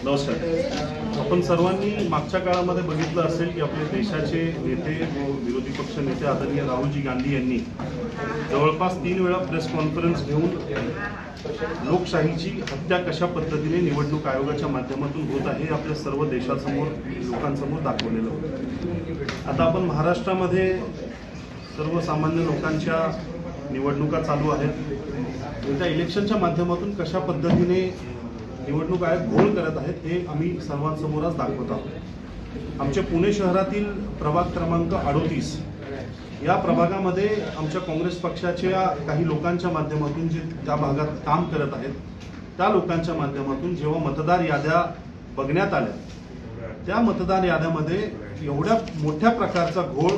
नमस्कार. आपण सर्वांनी मागच्या काळामध्ये बघितलं असेल की आपले देशाचे नेते व विरोधी पक्ष नेते आदरणीय राहुलजी गांधी यांनी जवळपास 3 वेळा प्रेस कॉन्फरन्स घेऊन लोकशाहीची हत्या कशा पद्धतीने निवडणूक आयोगाच्या माध्यमातून होत आहे आपल्या सर्व देशासमोर लोकांसमोर दाखवलेलं होतं. आता आपण महाराष्ट्रामध्ये सर्वसामान्य लोकांच्या निवडणुका चालू आहेत. त्या इलेक्शनच्या माध्यमातून कशा पद्धतीने निवडणूक आयोग घोळ करत आहेत हे आम्ही सर्वांसमोरच दाखवत आहोत. आमच्या पुणे शहरातील प्रभाग क्रमांक 38 या प्रभागामध्ये आमच्या काँग्रेस पक्षाच्या काही लोकांच्या माध्यमातून जे त्या भागात काम करत आहेत त्या लोकांच्या माध्यमातून जेव्हा मतदार याद्या बघण्यात आल्या त्या मतदार याद्यामध्ये एवढ्या मोठ्या प्रकारचा घोळ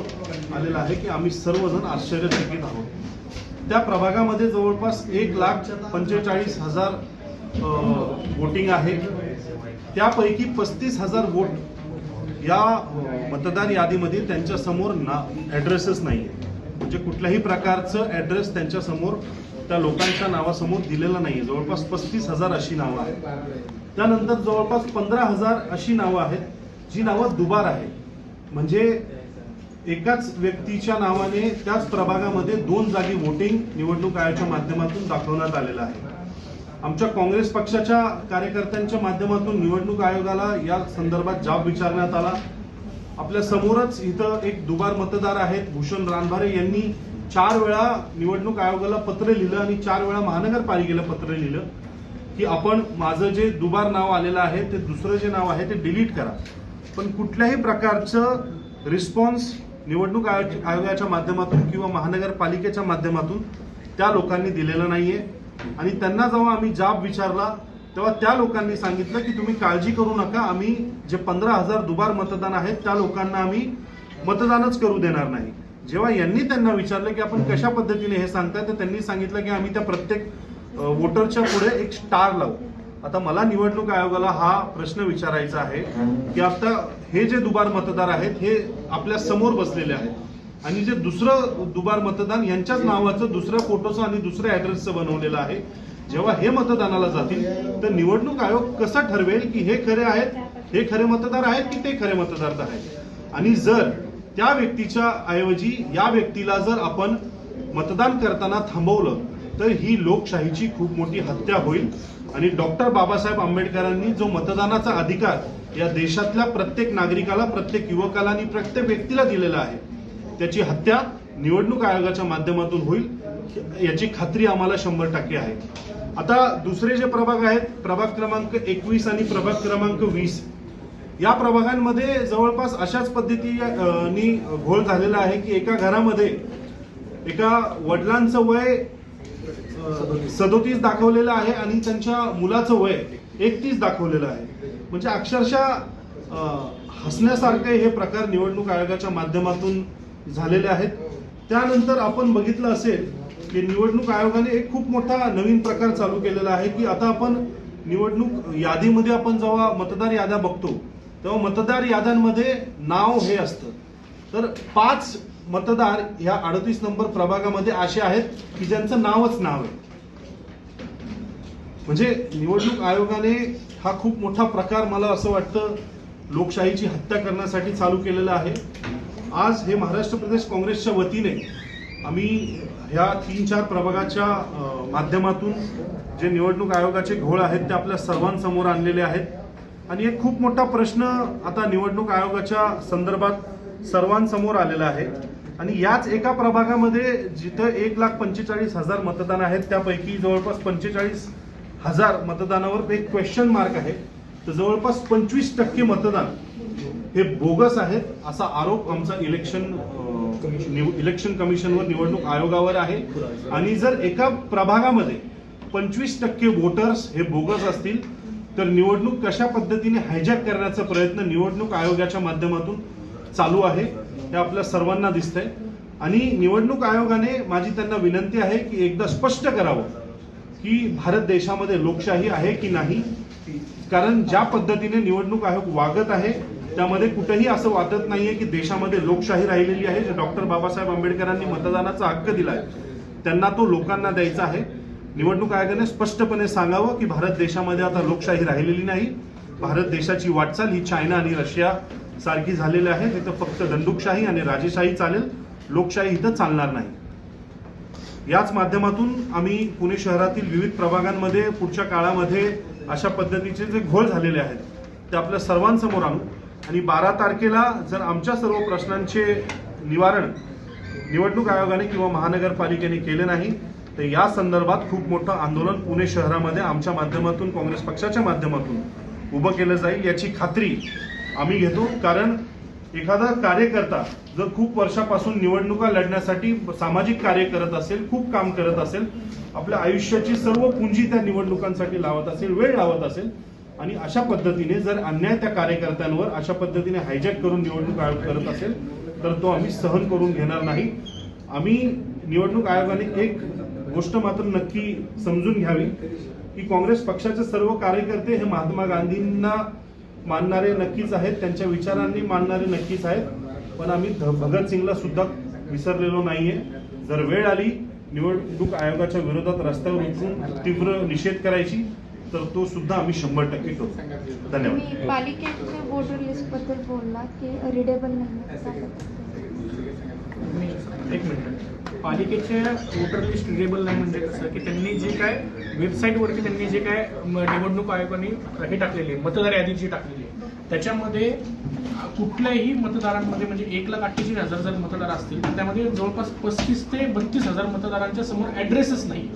आलेला आहे की आम्ही सर्वजण आश्चर्यचकित आहोत. त्या प्रभागामध्ये जवळपास 1,45,000 वोटिंग आहे. त्यापैकी 35,000 वोट या मतदार यादीमध्ये त्यांच्या समोर ॲड्रेसच नाही आहे. म्हणजे कुठल्याही प्रकारचं ॲड्रेस त्यांच्या समोर त्या लोकांच्या नावासमोर दिलेलं नाही आहे. जवळपास 35,000 अशी नावं आहेत. त्यानंतर जवळपास 15,000 अशी नावं आहेत जी नावं दुबार आहेत. म्हणजे एकाच व्यक्तीच्या नावाने त्याच प्रभागामध्ये 2 जागी वोटिंग निवडणूक आयोगाच्या माध्यमातून दाखवण्यात आलेलं आहे. आमच्या काँग्रेस पक्षाच्या कार्यकर्त्यांच्या माध्यमातून निवडणूक आयोगाला या संदर्भात जाब विचारण्यात आला. आपल्या समोरच इथं एक दुबार मतदार आहेत भूषण रानभारे यांनी 4 वेळा निवडणूक आयोगाला पत्र लिहिलं आणि 4 वेळा महानगरपालिकेला पत्र लिहिलं की आपण माझं जे दुबार नाव आलेलं आहे ते दुसरं जे नाव आहे ते डिलीट करा. पण कुठल्याही प्रकारचं रिस्पॉन्स निवडणूक आयोगाच्या माध्यमातून किंवा महानगरपालिकेच्या माध्यमातून त्या लोकांनी दिलेलं नाहीये. आणि त्यांना जेव्हा आम्ही जाब विचारला तेव्हा त्या लोकांनी सांगितलं की तुम्ही काळजी करू नका, आम्ही जे 15,000 दुबार मतदान आहेत त्या लोकांना आम्ही मतदानच करू देणार नाही. जेव्हा यांनी त्यांना विचारलं की आपण कशा पद्धतीने हे सांगताय तर त्यांनी सांगितलं की आम्ही त्या प्रत्येक वोटरच्या पुढे एक स्टार लावू. आता मला निवडणूक आयोगाला हा प्रश्न विचारायचा आहे की आता हे जे दुबार मतदार आहेत हे आपल्या समोर बसलेले आहेत आणि जे दुसरं दुबार मतदान यांच्याच नावाचं दुसऱ्या फोटोचं आणि दुसऱ्या ॲड्रेसचं बनवलेलं आहे. जेव्हा हे मतदानाला जातील तर निवडणूक आयोग कसा ठरवेल की हे खरे आहेत, हे खरे मतदार आहेत की ते खरे मतदार आहेत. आणि जर त्या व्यक्तीच्या ऐवजी या व्यक्तीला जर आपण मतदान करताना थांबवलं तर ही लोकशाहीची खूप मोठी हत्या होईल. आणि डॉक्टर बाबासाहेब आंबेडकरांनी जो मतदानाचा अधिकार या देशातल्या प्रत्येक नागरिकाला, प्रत्येक युवकाला आणि प्रत्येक व्यक्तीला दिलेला आहे त्याची हत्या निवडणूक आयोगाच्या माध्यमातून होईल याची खात्री आम्हाला 100% आहे. आता दुसरे जे प्रभाग आहेत प्रभाग क्रमांक 21 आणि प्रभाग क्रमांक 20 या प्रभागांमध्ये जवळपास अशाच पद्धतीने घोळ झालेला आहे की एका घरामध्ये एका वडिलांचं वय 37 दाखवलेलं आहे आणि त्यांच्या मुलाचं वय 31 दाखवलेलं आहे. म्हणजे अक्षरशः हसण्यासारखे हे प्रकार निवडणूक आयोगाच्या माध्यमातून झालेले आहेत. त्यानंतर आपण बघितलं असेल की निवडणूक आयोगाने एक खूप मोठा नवीन प्रकार चालू केलेला आहे की आता आपण निवडणूक यादीमध्ये आपण जेव्हा मतदार याद्या बघतो तेव्हा मतदार याद्यांमध्ये नाव हे असतं. तर 5 मतदार ह्या 38 नंबर प्रभागामध्ये असे आहेत की ज्यांचं नावच नाव आहे. म्हणजे निवडणूक आयोगाने हा खूप मोठा प्रकार मला असं वाटतं लोकशाहीची हत्या करण्यासाठी चालू केलेला आहे. आज हे महाराष्ट्र प्रदेश काँग्रेसच्या वतीने आम्ही ह्या 3-4 प्रभागाच्या माध्यमातून जे निवडणूक आयोगाचे घोळ आहेत ते आपल्या सर्वांसमोर आणलेले आहेत. आणि एक खूप मोठा प्रश्न आता निवडणूक आयोगाच्या संदर्भात सर्वांसमोर आलेला आहे. आणि याच एका प्रभागामध्ये जिथं 1,45,000 मतदान आहेत त्यापैकी जवळपास 45,000 मतदानावर एक क्वेश्चन मार्क आहे. तर जवळपास 25% मतदान हे बोगस आहेत असा आरोप आमचा इलेक्शन कमिशनवर निवडणूक आयोगावर आहे. आणि जर एका प्रभागामध्ये 25% वोटर्स हे बोगस असतील तर निवडणूक कशा पद्धतीने हायजॅक करण्याचा प्रयत्न निवडणूक आयोगाच्या माध्यमातून चालू आहे हे आपल्या सर्वांना दिसतंय. आणि निवडणूक आयोगाने माझी त्यांना विनंती आहे की एकदा स्पष्ट करावं की भारत देशामध्ये लोकशाही आहे की नाही. कारण ज्या पद्धतीने निवडणूक आयोग वागत आहे त्यामध्ये कुठेही असं वाटत नाहीये की देशामध्ये लोकशाही राहिलेली आहे. जे डॉक्टर बाबासाहेब आंबेडकरांनी मतदानाचा हक्क दिलाय त्यांना तो लोकांना द्यायचा आहे. निवडणूक आयोगाने स्पष्टपणे सांगावं की भारत देशामध्ये आता लोकशाही राहिलेली नाही. भारत देशाची वाटचाल ही चायना आणि रशिया सारखी झालेली आहे. तिथं फक्त दंडुकशाही आणि राजेशाही चालेल, लोकशाही इथं चालणार नाही. याच माध्यमातून आम्ही पुणे शहरातील विविध प्रभागांमध्ये पुढच्या काळामध्ये अशा पद्धतीचे जे घोळ झालेले आहेत ते आपल्या सर्वांसमोर आणू आणि 12 तारखेला जर आमच्या सर्व प्रश्नांचे निवारण निवडणूक आयोगाने किंवा महानगरपालिकेने केले नाही तर या संदर्भात खूप मोठं आंदोलन पुणे शहरामध्ये आमच्या माध्यमातून, काँग्रेस पक्षाच्या माध्यमातून उभं केलं जाईल याची खात्री आम्ही घेतो. कारण एखादा कार्यकर्ता जर खूप वर्षापासून निवडणुका लढण्यासाठी सामाजिक कार्य करत असेल, खूप काम करत असेल, आपल्या आयुष्याची सर्व पुंजी त्या निवडणुकांसाठी लावत असेल, वेळ लावत असेल आणि अशा पद्धतीने जर अन्याय त्या कार्यकर्त्यांवर अशा पद्धतीने हायजॅक करून निवडणूक आयोग करत असेल तर तो आम्ही सहन करून घेणार नाही. आम्ही निवडणूक आयोगाने एक गोष्ट मात्र नक्की समजून घ्यावी की काँग्रेस पक्षाचे सर्व कार्यकर्ते हे महात्मा गांधींना मानणारे नक्कीच आहेत, त्यांच्या विचारांनी मानणारे नक्कीच आहेत, पण आम्ही भगतसिंगला सुद्धा विसरलेलो नाहीये. जर वेळ आली निवडणूक आयोगाच्या विरोधात रस्त्यावर उतरून तीव्र निषेध करायची तर तो सुद्धा आम्ही 100% करू. धन्यवाद. तुम्ही पालिकेच्या वोटर लिस्ट बद्दल बोलला की रिडेबल नाही. एक मिनिट. पालिकेच्या वोटर लिस्ट रिडेबल नाही म्हणजे कसं की त्यांनी जे काय वेबसाईटवरती त्यांनी जे काय निवडणूक आयोगाने हे टाकलेले आहे, मतदार यादी जी टाकलेली आहे त्याच्यामध्ये कुठल्याही मतदारांमध्ये म्हणजे 1,48,000 जर मतदार असतील तर त्यामध्ये जवळपास 35 ते 32,000 मतदारांच्या समोर ॲड्रेसच नाही.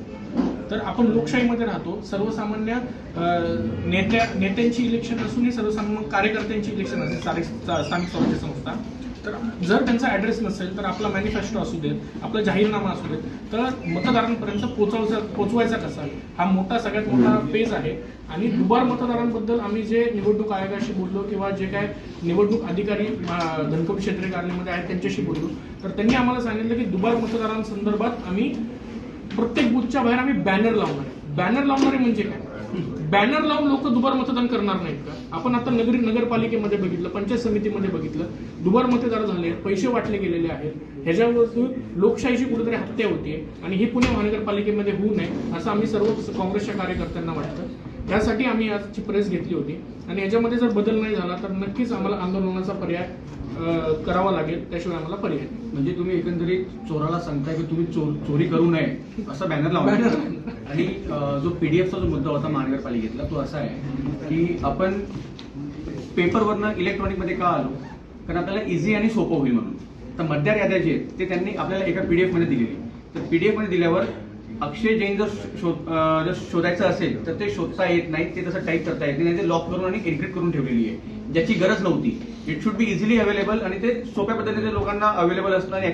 तर आपण लोकशाहीमध्ये राहतो. सर्वसामान्य नेत्यांची इलेक्शन नसून ही सर्वसामान्य कार्यकर्त्यांची इलेक्शन असेल स्थानिक स्वराज्य संस्था. तर जर त्यांचा ॲड्रेस नसेल तर आपला मॅनिफेस्टो असू देत, आपला जाहीरनामा असू देत, तर मतदारांपर्यंत पोचवायचा कसा हा मोठा सगळ्यात मोठा पेज आहे. आणि दुबार मतदारांबद्दल आम्ही जे निवडणूक आयोगाशी बोललो किंवा जे काय निवडणूक अधिकारी धनकोट क्षेत्रीय कार्यालयामध्ये आहेत त्यांच्याशी बोललो तर त्यांनी आम्हाला सांगितलं की दुबार मतदारांसंदर्भात आम्ही प्रत्येक बूथच्या बाहेर आम्ही बॅनर लावणार आहे. बॅनर लावणारे म्हणजे काय? बॅनर लावून लोक दुबार मतदान करणार नाहीत का? आपण आता नगरपालिकेमध्ये बघितलं, पंचायत समितीमध्ये बघितलं, दुबार मतदार झाले, पैसे वाटले गेलेले आहेत. ह्याच्यावरती लोकशाहीची कुठेतरी हत्या होतीये आणि ही पुणे महानगरपालिकेमध्ये होऊ नये असं आम्ही सर्व काँग्रेसच्या कार्यकर्त्यांना वाटतं. यासाठी आम्ही आजची प्रेस घेतली होती आणि याच्यामध्ये जर बदल नाही झाला तर नक्कीच आम्हाला आंदोलनाचा पर्याय करावा लागेल, त्याशिवाय आम्हाला पर्याय नाही. म्हणजे तुम्ही एकंदरीत चोराला सांगताय की तुम्ही चोरी करू नये असा बॅनर लावला. आणि जो पीडीएफचा जो मुद्दा होता महानगरपालिकेतला तो असा आहे की आपण पेपरवरनं इलेक्ट्रॉनिकमध्ये का आलो, कारण आपल्याला इझी आणि सोपं होईल म्हणून. तर मतदार याद्या जे आहेत ते त्यांनी आपल्याला एका पीडीएफ मध्ये दिलेली. तर पीडीएफ मध्ये दिल्यावर अक्षय जैन जर शोधायचं असेल तर ते शोधता येत नाही, ते तसं टाईप करता येत नाही, ते लॉक करून आणि एन्क्रिप्ट करून ठेवलेली आहे ज्याची गरज नव्हती. It should be easily available आणि ते सोप्या पद्धतीने लोकांना अवेलेबल असणं आणि